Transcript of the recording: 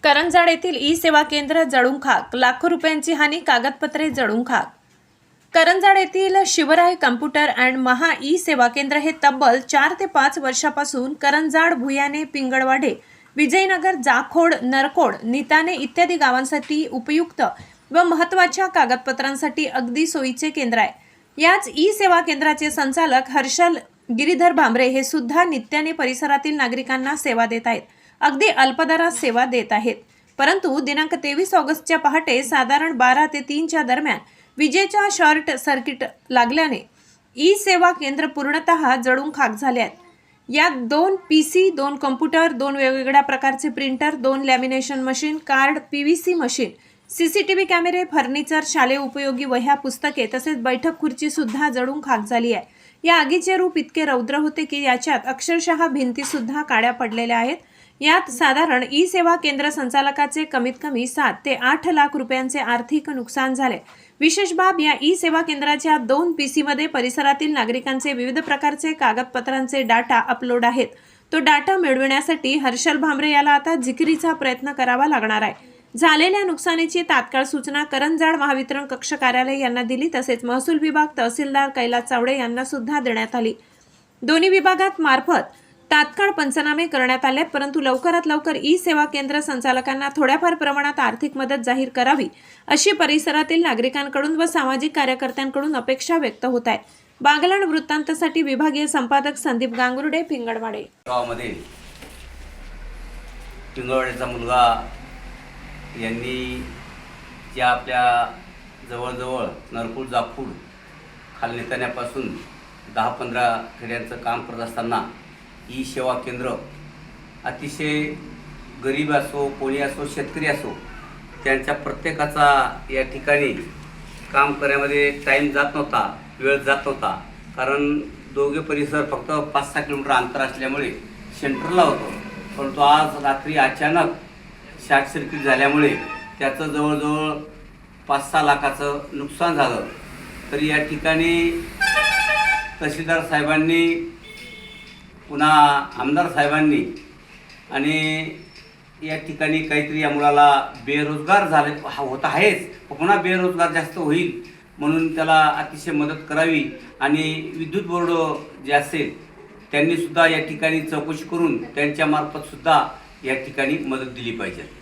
करंजाड येथील ई सेवा केंद्र जळून खाक, लाखो रुपयांची हानी, कागदपत्रे जळून खाक। करंजाड येथील Shivrai computer and Maha e Seva Kendra हे तब्बल 4 ते 5 वर्षापासून करंजाड, भुयाणे, पिंगळवाडे, विजयनगर, जाखोड, नरकोड, निताने इत्यादी गावांसाठी उपयुक्त व महत्त्वाच्या कागदपत्रांसाठी अगदी सोयीचे केंद्र आहे। याच ई सेवा केंद्राचे संचालक हर्षल गिरीधर भांबरे हे सुद्धा नित्याने परिसरातील नागरिकांना सेवा देत आहेत। अगदी अल्पदरात सेवा देत आहेत। परंतु दिनांक 23 ऑगस्टच्या पहाटे साधारण 12 ते 3च्या दरम्यान विजेचा शॉर्ट सर्किट लागल्याने ई सेवा केंद्र पूर्णतः जळून खाक झाले आहेत। यात 2 पीसी, 2 कॉम्प्युटर, 2 वेगवेगळ्या प्रकारचे printer, 2 lamination machine, card, PVC machine, CCTV कॅमेरे, फर्निचर, शालेय उपयोगी वह्या, पुस्तके तसेच बैठक खुर्ची सुद्धा जळून खाक झाली आहे। या आगीचे रूप इतके रौद्र होते की याच्यात अक्षरशः भिंती सुद्धा काळ्या पडलेल्या आहेत। यात साधारण ई सेवा केंद्र संचालकाचे कमीत कमी 7 ते 8 लाख रुपयांचे आर्थिक नुकसान झाले। विशेष बाब, या ई सेवा केंद्राच्या 2 पीसी मध्ये परिसरातील नागरिकांचे विविध प्रकारचे कागदपत्रांचे डाटा अपलोड आहेत। तो डाटा मिळविण्यासाठी हर्षल भांबरे याला आता जिकिरीचा प्रयत्न करावा लागणार आहे। झालेल्या नुकसानीची तात्काळ सूचना करंजाड महावितरण कक्ष कार्यालय यांना दिली, तसेच महसूल विभाग, तहसीलदार कैलास चावडे यांना सुद्धा देण्यात आली। दोन्ही विभागात मार्फत तात्काळ पंचनामे करण्यात आले, परंतु लवकरात लवकर ई सेवा केंद्र संचालकांना थोड्याफार प्रमाणात आर्थिक मदत जाहीर करावी अशी परिसरातील नागरिकांकडून व सामाजिक कार्यकर्त्यांकडून अपेक्षा व्यक्त होत आहे। बागलाण वृत्तांतसाठी विभागीय संपादक संदीप गांगुर्डे, पिंगळवाडे। गावामध्ये पिंगळवाडेचा मुलगा यांनी ज्या आपल्या जवळजवळ नरकुड, जाखूड, खालनेताण्यापासून 10-15 खेड्यांचं काम करत असताना ई सेवा केंद्र अतिशय गरीब असो, कोणी असो, शेतकरी असो, त्यांच्या प्रत्येकाचा या ठिकाणी काम करण्यामध्ये टाईम जात नव्हता, वेळ जात नव्हता। कारण दोघे परिसर फक्त 5-6 किलोमीटर अंतर असल्यामुळे सेंटरला होतो। परंतु आज रात्री अचानक शॉर्ट सर्किट झाल्यामुळे त्याचं जवळजवळ 5-6 लाखाचं नुकसान झालं। तर या ठिकाणी तहसीलदार साहेबांनी, पुन्हा आमदार साहेबांनी आणि या ठिकाणी काहीतरी या मुलाला बेरोजगार झाले होत आहेच, पुन्हा बेरोजगार जास्त होईल म्हणून त्याला अतिशय मदत करावी आणि विद्युत बोर्ड जे असेल त्यांनी सुद्धा या ठिकाणी चौकशी करून त्यांच्या मार्फत सुद्धा या ठिकाणी मदत दिली पाहिजे।